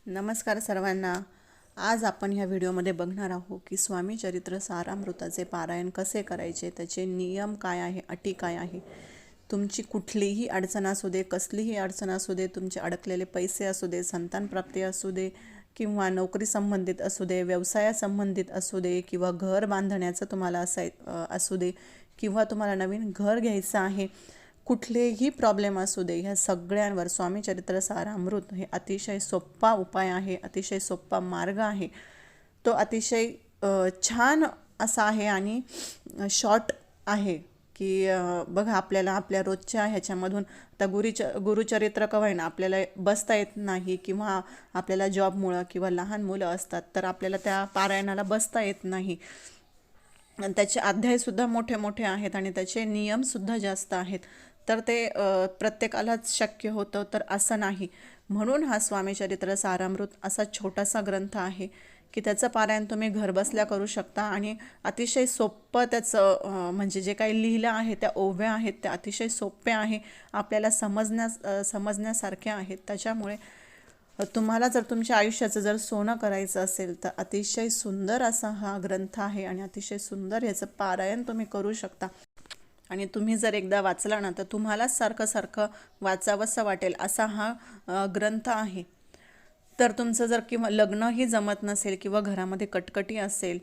नमस्कार सर्वांना. आज आपण ह्या व्हिडिओमध्ये बघणार आहोत की स्वामी चरित्र सारामृताचे पारायण कसे करायचे, त्याचे नियम काय आहे, अटी काय आहे. तुमची कुठलीही अडचण असू दे, कसलीही अडचण असू दे, तुमचे अडकलेले पैसे असू दे, संतान प्राप्ती असू दे, किंवा नोकरी संबंधित असू दे, व्यवसायासंबंधित असू दे, किंवा घर बांधण्याचं तुम्हाला असू दे, किंवा तुम्हाला नवीन घर घ्यायचं आहे, कुठलेही प्रॉब्लेम असू दे, ह्या सगळ्यांवर स्वामी चरित्र सारामृत हे अतिशय सोपा उपाय आहे, अतिशय सोपा मार्ग आहे. तो अतिशय छान असा आहे आणि शॉर्ट आहे की बघा, आपल्याला आपल्या रोजच्या ह्याच्यामधून आता गुरुचरित्र कवाय ना, आपल्याला बसता येत नाही, किंवा आपल्याला जॉबमुळं किंवा लहान मुलं असतात तर आपल्याला त्या पारायणाला बसता येत नाही. आणि त्याचे अध्यायसुद्धा मोठे मोठे आहेत आणि त्याचे नियमसुद्धा जास्त आहेत, तर ते प्रत्येकालाच शक्य होतं तर असं नाही. म्हणून हा स्वामी चरित्र सारामृत असा छोटासा ग्रंथ आहे की त्याचं पारायण तुम्ही घरबसल्या करू शकता आणि अतिशय सोपं त्याचं म्हणजे जे काही लिहिलं आहे, त्या ओव्या आहेत त्या अतिशय सोप्या आहे, आपल्याला समजण्यासारख्या आहेत. त्याच्यामुळे तुम्हाला जर तुमच्या आयुष्याचं जर सोनं करायचं असेल तर अतिशय सुंदर असा हा ग्रंथ आहे आणि अतिशय सुंदर याचं पारायण तुम्ही करू शकता. आणि तुम्ही जर एकदा वाचला ना तर तुम्हालाच सारखं सारखं वाचावंसं वाटेल असा हा ग्रंथ आहे. तर तुमचं जर किंवा लग्नही जमत नसेल, किंवा घरामध्ये कटकटी असेल,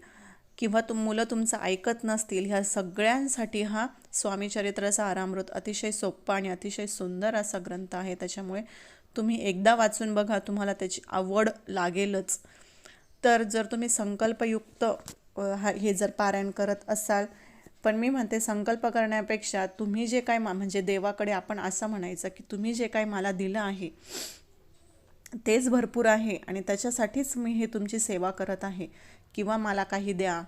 किंवा मुलं तुमचं ऐकत नसतील, ह्या सगळ्यांसाठी हा स्वामी चरित्र सारामृत अतिशय सोप्पा आणि अतिशय सुंदर असा ग्रंथ आहे. त्याच्यामुळे तुम्ही एकदा वाचून बघा, तुम्हाला त्याची आवड लागेलच. तर जर तुम्ही संकल्पयुक्त हे जर पारायण करत असाल, पण मी म्हणते संकल्प करण्यापेक्षा तुम्ही जे काय म्हणजे देवाकडे आपण असं म्हणायचं की तुम्ही जे काय मला दिलं आहे तेच भरपूर आहे आणि त्याच्यासाठीच मी हे तुमची सेवा करत आहे, किंवा मला काही द्या,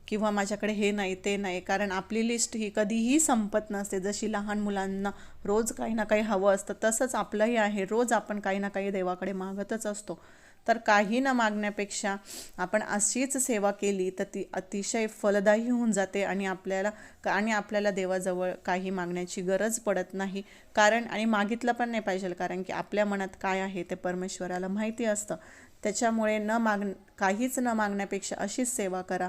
किंवा माझ्याकडे हे नाही ते नाही. कारण आपली लिस्ट ही कधीही संपत नसते. जशी लहान मुलांना रोज काही ना काही हवं असतं, तसंच आपलंही आहे, रोज आपण काही ना काही देवाकडे मागतच असतो. तर काही न मागण्यापेक्षा आपण अशीच सेवा केली तर ती अतिशय फलदायी होऊन जाते आणि आपल्याला देवाजवळ काही मागण्याची गरज पडत नाही. आणि मागितलं पण नाही पाहिजे, कारण की आपल्या मनात काय आहे ते परमेश्वराला माहिती असतं. त्याच्यामुळे काहीच न मागण्यापेक्षा अशीच सेवा करा.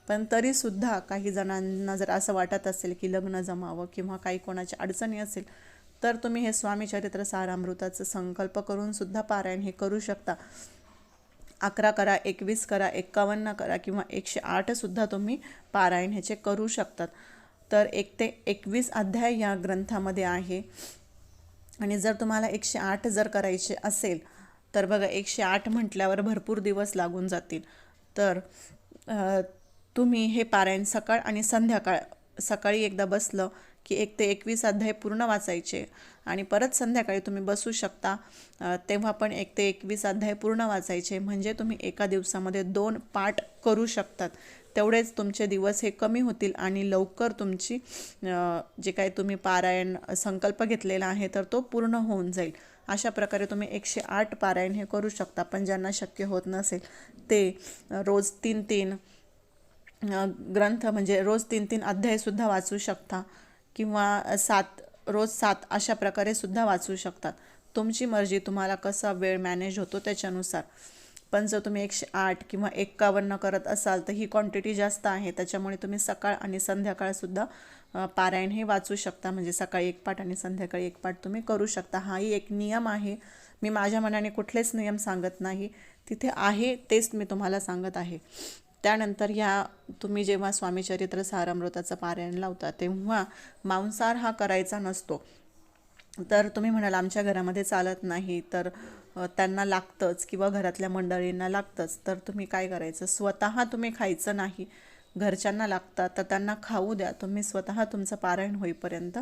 पण तरीसुद्धा काही जणांना जर असं वाटत असेल की लग्न जमावं, किंवा काही कोणाची अडचणी असेल, तर तुम्ही हे स्वामी चरित्र सारामृताचं संकल्प करून सुद्धा पारायण हे करू शकता. 11 करा, 21 करा, 51 करा, किंवा 108 सुद्धा तुम्ही पारायण ह्याचे करू शकतात. तर 1 ते 21 अध्याय या ग्रंथामध्ये आहे. आणि जर तुम्हाला 108 जर करायचे असेल तर बघा, 108 म्हटल्यावर भरपूर दिवस लागून जातील. तर तुम्ही हे पारायण सकाळ आणि संध्याकाळ, सकाळी एकदा बसलं की 1 ते 21 अध्याय पूर्ण वाचायचे, आणि परत संध्याकाळी तुम्ही बसू शकता तेव्हा पण 1 ते 21 अध्याय पूर्ण वाचायचे. म्हणजे तुम्ही एका दिवसामध्ये 2 पाठ करू शकतात. तेवढेच तुमचे दिवस हे कमी होतील आणि लवकर तुमची जे काही तुम्ही पारायण संकल्प घेतलेला आहे तर तो पूर्ण होऊन जाईल. अशा प्रकारे तुम्ही 108 पारायण हे करू शकता. पण ज्यांना शक्य होत नसेल ते रोज 3-3 ग्रंथ, म्हणजे रोज 3-3 अध्यायसुद्धा वाचू शकता, किंवा रोज 7 अशा प्रकारे सुद्धा वाचू शकतात. तुमची मर्जी, तुम्हाला कसा वेळ मॅनेज होतो त्याच्यानुसार. पण जर तुम्ही 108 किंवा 51 करत असाल तर ही क्वांटिटी जास्त आहे. त्याच्यामुळे तुम्ही सकाळ आणि संध्याकाळसुद्धा पारायण हे वाचू शकता. म्हणजे सकाळी 1 पाठ आणि संध्याकाळी 1 पाठ तुम्ही करू शकता. हाही एक नियम आहे. मी माझ्या मनाने कुठलेच नियम सांगत नाही, तिथे आहे तेच मी तुम्हाला सांगत आहे. त्यानंतर तुम्ही जेव्हा स्वामी चरित्र सारामृताचं पारायण लावता तेव्हा मांसाहार हा करायचा नसतो. तर तुम्ही म्हणाल आमच्या घरामध्ये चालत नाही, तर त्यांना लागतंच, किंवा घरातल्या मंडळींना लागतंच, तर तुम्ही काय करायचं, स्वतः तुम्ही खायचं नाही. घरच्यांना लागतात तर त्यांना खाऊ द्या. तुम्ही स्वतः तुमचं पारायण होईपर्यंत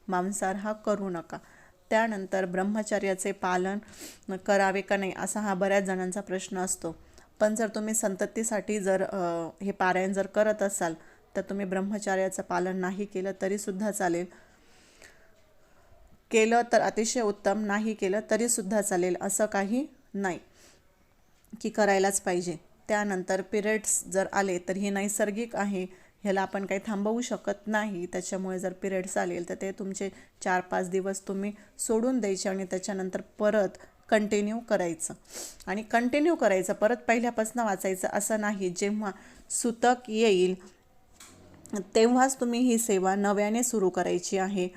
मांसाहार हा करू नका. त्यानंतर ब्रह्मचर्याचे पालन करावे का नाही असा हा बऱ्याच जणांचा प्रश्न असतो. पण जर तुम्ही संततीसाठी जर हे पारायण जर करत असाल तर तुम्ही ब्रह्मचर्याचं पालन नाही केलं तरीसुद्धा चालेल. केलं तर अतिशय उत्तम, नाही केलं तरीसुद्धा चालेल. असं काही नाही की करायलाच पाहिजे. त्यानंतर पिरियड्स जर आले तर हे नैसर्गिक आहे, ह्याला आपण काही थांबवू शकत नाही. त्याच्यामुळे जर पिरियड्स आले तर ते तुमचे 4-5 दिवस तुम्ही सोडून द्यायचे आणि त्याच्यानंतर परत कंटिन्यू करायचं आणि कंटिन्यू करायचं, परत पहिल्यापासून वाचायचं असं नाही. जेव्हा सुतक येईल तेव्हाच तुम्ही ही सेवा नव्याने सुरू करायची आहे.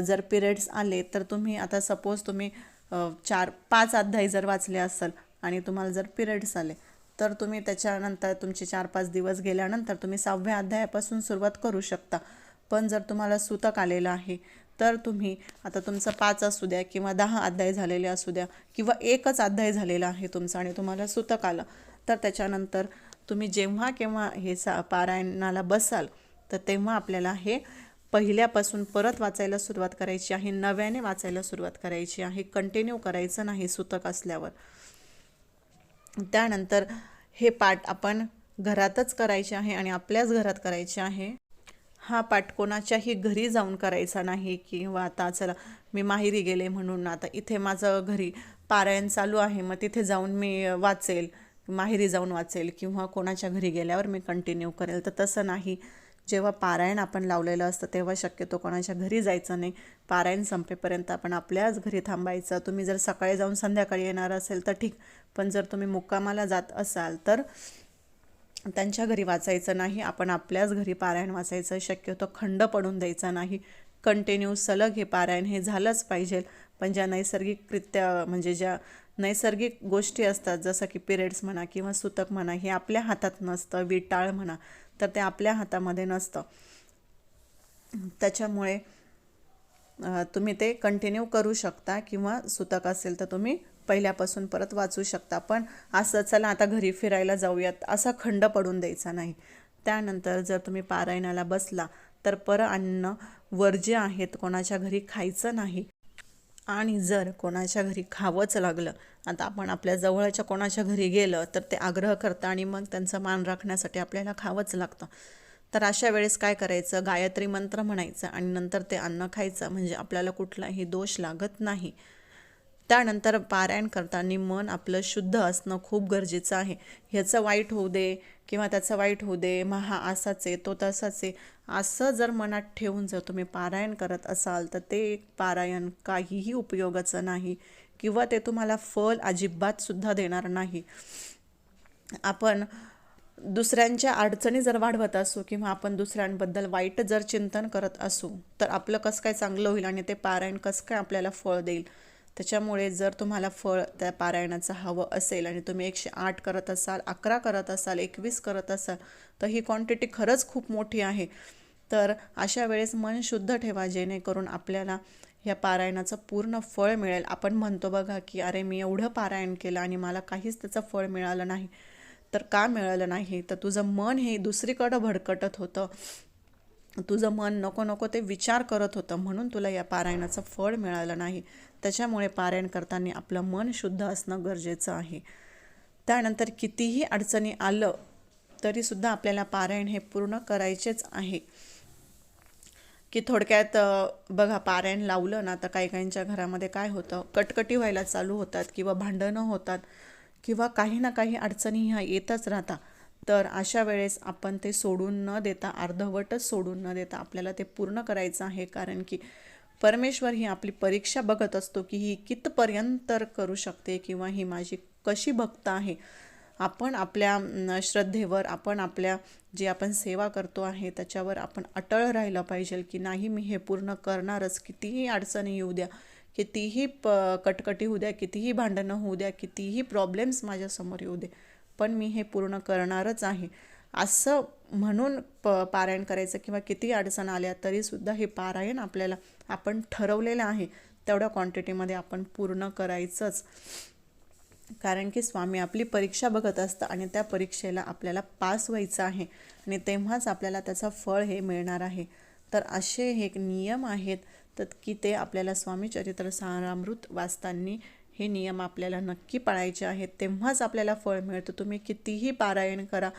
जर पिरियड्स आले तर तुम्ही आता सपोज तुम्ही 4-5 अध्याय जर वाचले असेल आणि तुम्हाला जर पिरियड्स आले तर तुम्ही त्याच्यानंतर तुमचे 4-5 दिवस गेल्यानंतर तुम्ही 6व्या अध्यायापासून सुरुवात करू शकता. पण जर तुम्हाला सुतक आलेलं आहे तर तुम्ही आता तुमचं 5 असू द्या किंवा 10 अध्याय झालेले असू द्या किंवा एकच अध्याय झालेला आहे तुमचा आणि तुम्हाला सुतक आलं तर त्याच्यानंतर तुम्ही जेव्हा केव्हा हे पारायणाला बसाल तर तेव्हा आपल्याला हे पहिल्यापासून परत वाचायला सुरुवात करायची आहे, नव्याने वाचायला सुरुवात करायची आहे. कंटिन्यू करायचं नाही सुतक असल्यावर. त्यानंतर हे पाठ आपण घरातच करायचे आहे आणि आपल्याच घरात करायचे आहे. हा पाठ कोणाच्याही घरी जाऊन करायचा नाही किंवा आता चला मी माहेरी गेले म्हणून आता इथे माझं घरी पारायण चालू आहे मग तिथे जाऊन मी वाचेल, माहेरी जाऊन वाचेल किंवा कोणाच्या घरी गेल्यावर मी कंटिन्यू करेल, तर तसं नाही. जेव्हा पारायण आपण लावलेलं असतं तेव्हा शक्यतो कोणाच्या घरी जायचं नाही. पारायण संपेपर्यंत आपण आपल्याच घरी थांबायचं. तुम्ही जर सकाळी जाऊन संध्याकाळी येणार असेल तर ठीक, पण जर तुम्ही मुक्कामाला जात असाल तर त्यांच्या घरी वाचायचं नाही, आपण आपल्याच घरी पारायण वाचायचं. शक्यतो खंड पडून द्यायचा नाही. कंटिन्यू सलग हे पारायण हे झालंच पाहिजे. पण ज्या नैसर्गिकरित्या म्हणजे ज्या नैसर्गिक गोष्टी असतात जसं की पिरियड्स म्हणा किंवा सुतक म्हणा हे आपल्या हातात नसतं, विटाळ म्हणा तर ते आपल्या हातामध्ये नसतं. त्याच्यामुळे तुम्ही ते कंटिन्यू करू शकता किंवा सुतक असेल तर तुम्ही पहिल्यापासून परत वाचू शकता. पण असं चला आता घरी फिरायला जाऊयात असा खंड पडून द्यायचा नाही. त्यानंतर जर तुम्ही पारायणाला बसला तर अन्न वर्ज्य आहेत, कोणाच्या घरी खायचं नाही. आणि जर कोणाच्या घरी खावंच लागलं, आता आपण आपल्या जवळच्या कोणाच्या घरी गेलं तर ते आग्रह करतं आणि मग त्यांचा मान राखण्यासाठी आपल्याला खावंच लागतं. तर अशा वेळेस काय करायचं, गायत्री मंत्र म्हणायचं आणि नंतर ते अन्न खायचं, म्हणजे आपल्याला कुठलाही दोष लागत नाही. त्यानंतर पारायण करताना मन आपलं शुद्ध असणं खूप गरजेचं आहे. ह्याचं वाईट होऊ दे किंवा त्याचं वाईट होऊ दे, मग हा असाच आहे तो तसाच आहे असं जर मनात ठेवून जर तुम्ही पारायण करत असाल तर ते पारायण काहीही उपयोगाचं नाही किंवा ते तुम्हाला फळ अजिबात सुद्धा देणार नाही. आपण दुसऱ्यांच्या अडचणी जर वाढवत असू किंवा आपण दुसऱ्यांबद्दल वाईट जर चिंतन करत असू तर आपलं कसं काय चांगलं होईल आणि ते पारायण कसं काय आपल्याला फळ देईल. त्याच्यामुळे जर तुम्हाला फळ त्या पारायणाचं हवं असेल आणि तुम्ही 108 करत असाल, 11 करत असाल, 21 करत असाल तर ही क्वांटिटी खरंच खूप मोठी आहे. तर अशा वेळेस मन शुद्ध ठेवा जेणेकरून आपल्याला ह्या पारायणाचं पूर्ण फळ मिळेल. आपण म्हणतो बघा की अरे मी एवढं पारायण केलं आणि मला काहीच त्याचं फळ मिळालं नाही. तर का मिळालं नाही, तर तुझं मन हे दुसरीकडं भडकटत होतं, तुझं मन नको नको ते विचार करत होतं म्हणून तुला या पारायणाचं फळ मिळालं नाही. त्याच्यामुळे पारायण करताना आपलं मन शुद्ध असणं गरजेचं आहे. त्यानंतर कितीही अडचणी आलं तरीसुद्धा आपल्याला पारायण हे पूर्ण करायचेच आहे. की थोडक्यात बघा पारायण लावलं ना तर काही काहींच्या घरामध्ये काय होतं, कटकटी व्हायला चालू होतात किंवा भांडणं होतात किंवा काही ना काही अडचणी ह्या येतच राहतात. तर अशा वेळेस आपण ते सोडून न देता, अर्धवटच सोडून न देता आपल्याला ते पूर्ण करायचं आहे. कारण की परमेश्वर ही आपली परीक्षा बघत असतो की ही कितपर्यंत करू शकते किंवा ही माझी कशी भक्त आहे. आपण आपल्या श्रद्धेवर, आपण आपल्या जे आपण सेवा करतो आहे त्याच्यावर आपण अटळ राहिलं पाहिजे की नाही मी हे पूर्ण करणारच. कितीही अडचणी येऊ द्या, कितीही कटकटी होऊ द्या, कितीही भांडणं होऊ द्या, कितीही प्रॉब्लेम्स माझ्यासमोर येऊ दे, पण मी हे पूर्ण करणारच आहे असं म्हणून पारायण करायचं. किंवा किती अडचण आल्या तरीसुद्धा हे पारायण आपल्याला आपण ठरवलेलं आहे तेवढ्या क्वांटिटीमध्ये आपण पूर्ण करायचंच. कारण की स्वामी आपली परीक्षा बघत असतं आणि त्या परीक्षेला आपल्याला पास व्हायचं आहे आणि तेव्हाच आपल्याला त्याचं फळ हे मिळणार आहे. तर असे हे नियम आहेत तर की ते आपल्याला स्वामी चरित्र सारामृत वाचताना हे नियम आपल्याला नक्की पाळायचे आहेत, तेव्हाच आपल्याला फळ मिळतं. तुम्ही कितीही पारायण करा,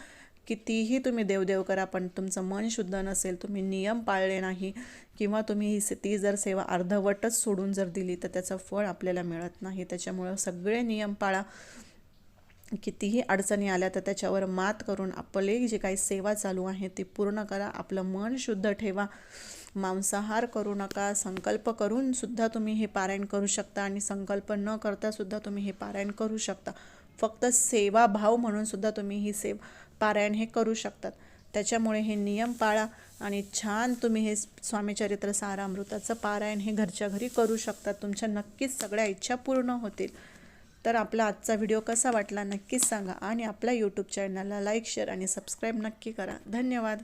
कितीही तुम्ही देवदेव करा, पण तुमचं मन शुद्ध नसेल, तुम्ही नियम पाळले नाही किंवा तुम्ही ती जर सेवा अर्धवटच सोडून जर दिली तर त्याचं फळ आपल्याला मिळत नाही. त्याच्यामुळं सगळे नियम पाळा. कितीही अडचणी आल्या तर त्याच्यावर मात करून आपले जे काही सेवा चालू आहे ती पूर्ण करा. आपलं मन शुद्ध ठेवा मांसाहार करू नका. संकल्प करून सुद्धा तुम्ही हे पारायण करू शकता आणि संकल्प न करता सुद्धा तुम्ही हे पारायण करू शकता. फक्त सेवाभाव म्हणून सुद्धा तुम्ही ही पारायण हे करू शकतात. त्याच्यामुळे हे नियम पाळा आणि छान तुम्ही हे स्वामी चरित्र सारामृताचं पारायण हे घरच्या घरी करू शकतात. तुमच्या नक्कीच सगळ्या इच्छा पूर्ण होतील. तर आपला आजचा व्हिडिओ कसा वाटला नक्कीच सांगा आणि आपल्या यूट्यूब चॅनलला लाईक, शेअर आणि सबस्क्राईब नक्की करा. धन्यवाद.